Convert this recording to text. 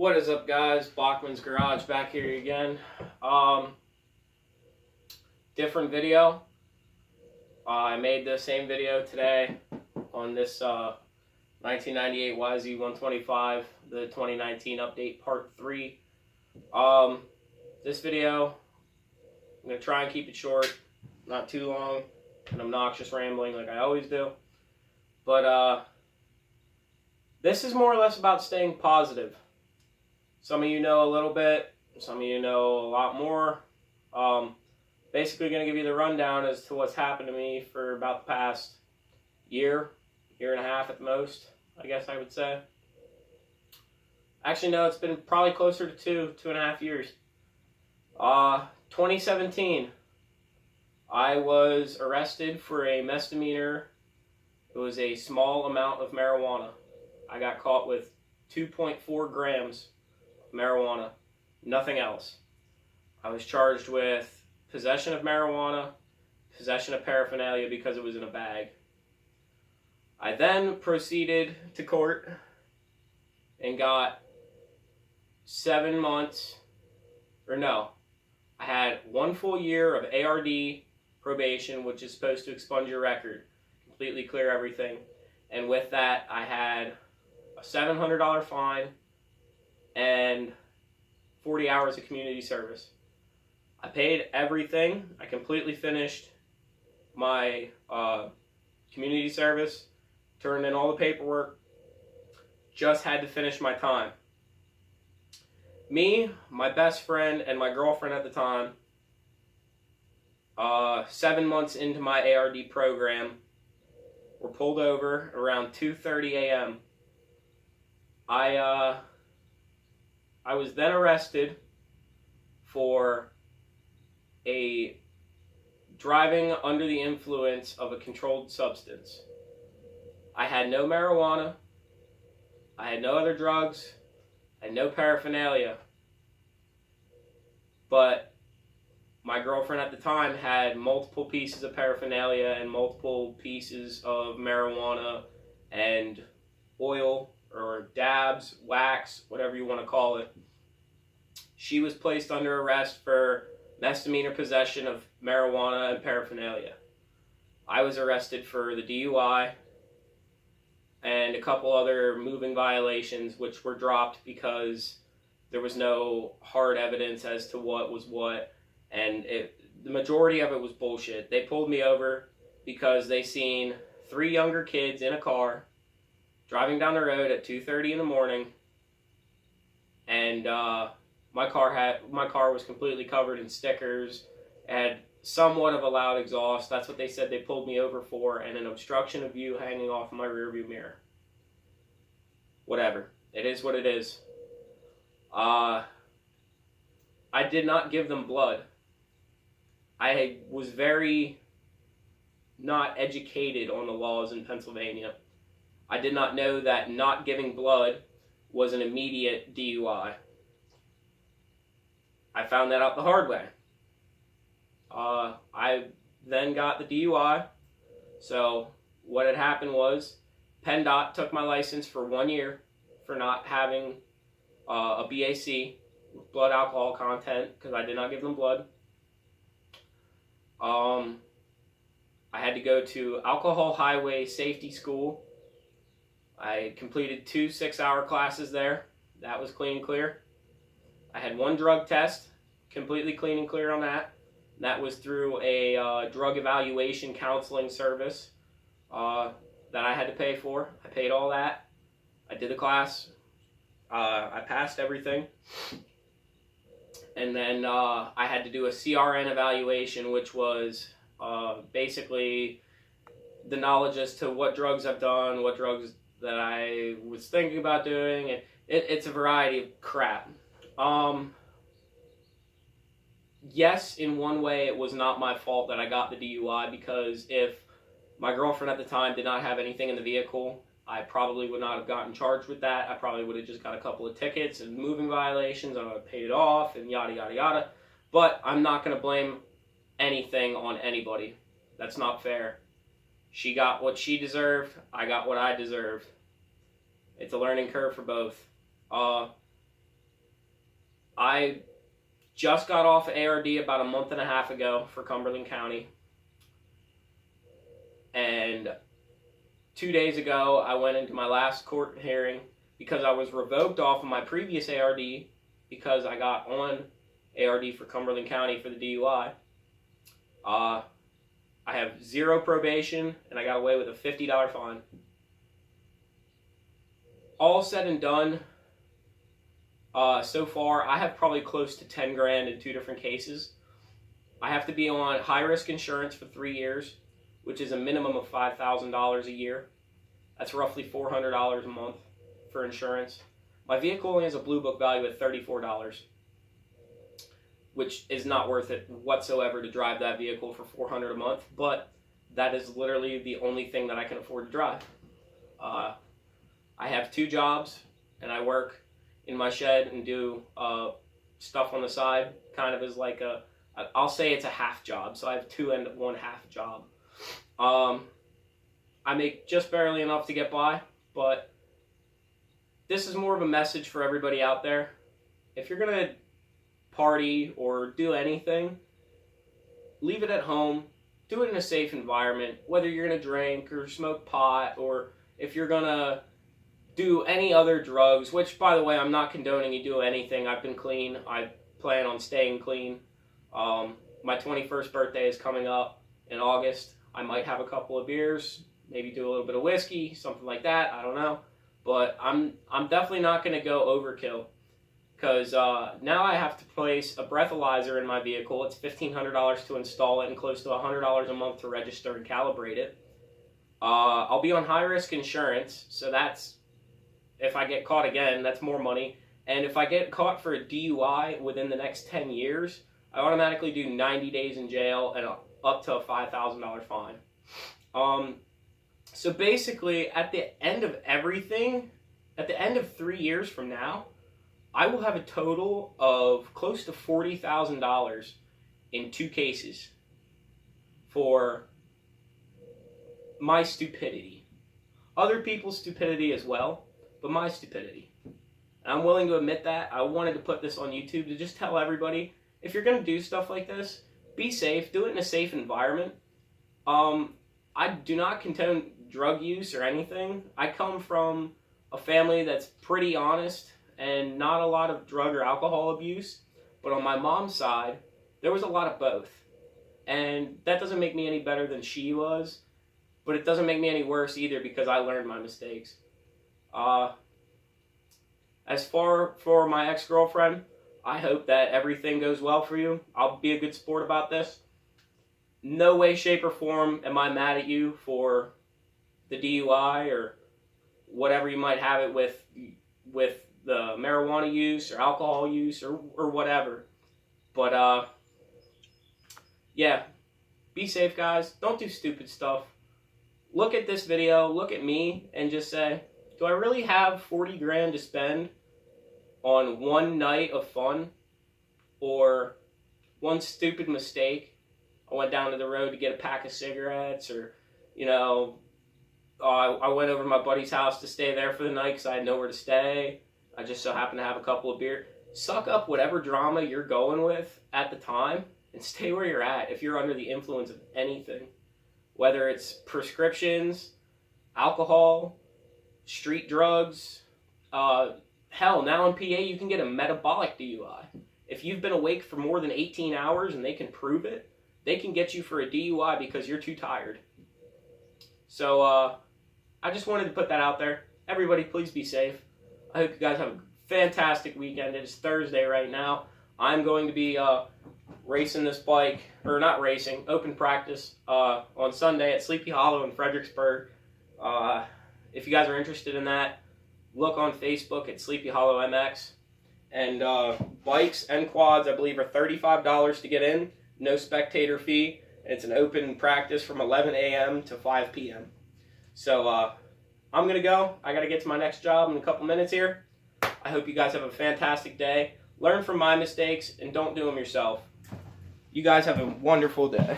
What is up, guys? Bachman's Garage back here again. Different video. I made the same video today on this 1998 YZ125, the 2019 update part 3. This video, I'm going to try and keep it short, not too long, and obnoxious rambling like I always do. But this is more or less about staying positive. Some of you know a little bit, some of you know a lot more. Basically going to give you the rundown as to what's happened to me for about the past year and a half at the most, I guess I would say. Actually, no, it's been probably closer to 2.5 years. 2017, I was arrested for a misdemeanor. It was a small amount of marijuana. I got caught with 2.4 grams of marijuana, nothing else. I was charged with possession of marijuana, possession of paraphernalia because it was in a bag. I then proceeded to court and got 7 months, or no, I had 1 full year of ARD probation, which is supposed to expunge your record, completely clear everything. And with that, I had a $700 fine and 40 hours of community service. I paid everything. I completely finished my community service, turned in all the paperwork, just had to finish my time. Me, my best friend, and my girlfriend at the time, 7 months into my ARD program, were pulled over around 2:30 a.m. I was then arrested for a driving under the influence of a controlled substance. I had no marijuana, I had no other drugs, I had no paraphernalia, but my girlfriend at the time had multiple pieces of paraphernalia and multiple pieces of marijuana and oil or dabs, wax, whatever you want to call it. She was placed under arrest for misdemeanor possession of marijuana and paraphernalia. I was arrested for the DUI and a couple other moving violations, which were dropped because there was no hard evidence as to what was what, and the majority of it was bullshit. They pulled me over because they seen 3 younger kids in a car driving down the road at 2:30 in the morning, and my car was completely covered in stickers, had somewhat of a loud exhaust. That's what they said they pulled me over for, and an obstruction of view hanging off my rearview mirror. Whatever. It is what it is. I did not give them blood. I was very not educated on the laws in Pennsylvania. I did not know that not giving blood was an immediate DUI. I found that out the hard way. I then got the DUI. So what had happened was PennDOT took my license for 1 year for not having a BAC, blood alcohol content, because I did not give them blood. I had to go to Alcohol Highway Safety School. I completed 2 6-hour classes there. That was clean and clear. I had 1 drug test, completely clean and clear on that. That was through a drug evaluation counseling service that I had to pay for. I paid all that. I did the class. I passed everything. And then I had to do a CRN evaluation, which was basically the knowledge as to what drugs I've done, what drugs that I was thinking about doing. It's a variety of crap. Yes, in one way, it was not my fault that I got the DUI, because if my girlfriend at the time did not have anything in the vehicle, I probably would not have gotten charged with that. I probably would have just got a couple of tickets and moving violations, and I would have paid it off, and yada, yada, yada. But I'm not going to blame anything on anybody. That's not fair. She got what she deserved. I got what I deserved. It's a learning curve for both. I just got off ARD about a month and a half ago for Cumberland County. And 2 days ago, I went into my last court hearing because I was revoked off of my previous ARD because I got on ARD for Cumberland County for the DUI. I have 0 probation, and I got away with a $50 fine. All said and done, so far, I have probably close to 10 grand in 2 different cases. I have to be on high-risk insurance for 3 years, which is a minimum of $5,000 a year. That's roughly $400 a month for insurance. My vehicle only has a Blue Book value of $34, which is not worth it whatsoever to drive that vehicle for $400 a month, but that is literally the only thing that I can afford to drive. I have 2 jobs, and I work in my shed and do stuff on the side, kind of as like I'll say it's a half job, so I have 2 and 1 half job. I make just barely enough to get by, but this is more of a message for everybody out there. If you're going to party or do anything, leave it at home. Do it in a safe environment, whether you're going to drink or smoke pot, or if you're going to do any other drugs, which, by the way, I'm not condoning you do anything. I've been clean. I plan on staying clean. My 21st birthday is coming up in August. I might have a couple of beers, maybe do a little bit of whiskey, something like that. I don't know. But I'm definitely not going to go overkill, because now I have to place a breathalyzer in my vehicle. It's $1,500 to install it and close to $100 a month to register and calibrate it. I'll be on high-risk insurance, so that's, if I get caught again, that's more money. And if I get caught for a DUI within the next 10 years, I automatically do 90 days in jail and up to a $5,000 fine. So basically, at the end of everything, at the end of 3 years from now, I will have a total of close to $40,000 in 2 cases for my stupidity. Other people's stupidity as well, but my stupidity. And I'm willing to admit that. I wanted to put this on YouTube to just tell everybody, if you're going to do stuff like this, be safe. Do it in a safe environment. I do not condone drug use or anything. I come from a family that's pretty honest and not a lot of drug or alcohol abuse. But on my mom's side, there was a lot of both. And that doesn't make me any better than she was. But it doesn't make me any worse either, because I learned my mistakes. As for my ex-girlfriend, I hope that everything goes well for you. I'll be a good sport about this. No way, shape, or form am I mad at you for the DUI or whatever you might have it with the marijuana use or alcohol use or whatever. But, yeah, be safe, guys. Don't do stupid stuff. Look at this video, look at me, and just say, do I really have 40 grand to spend on one night of fun or one stupid mistake? I went down to the road to get a pack of cigarettes, or, you know, I went over to my buddy's house to stay there for the night because I had nowhere to stay. I just so happened to have a couple of beers. Suck up whatever drama you're going with at the time and stay where you're at if you're under the influence of anything. Whether it's prescriptions, alcohol, street drugs, hell, now in PA you can get a metabolic DUI. If you've been awake for more than 18 hours and they can prove it, they can get you for a DUI because you're too tired. So, I just wanted to put that out there. Everybody, please be safe. I hope you guys have a fantastic weekend. It is Thursday right now. I'm going to be racing this bike, or not racing, open practice on Sunday at Sleepy Hollow in Fredericksburg. If you guys are interested in that, look on Facebook at Sleepy Hollow MX. And bikes and quads, I believe, are $35 to get in. No spectator fee. It's an open practice from 11 a.m. to 5 p.m. So I'm going to go. I got to get to my next job in a couple minutes here. I hope you guys have a fantastic day. Learn from my mistakes and don't do them yourself. You guys have a wonderful day.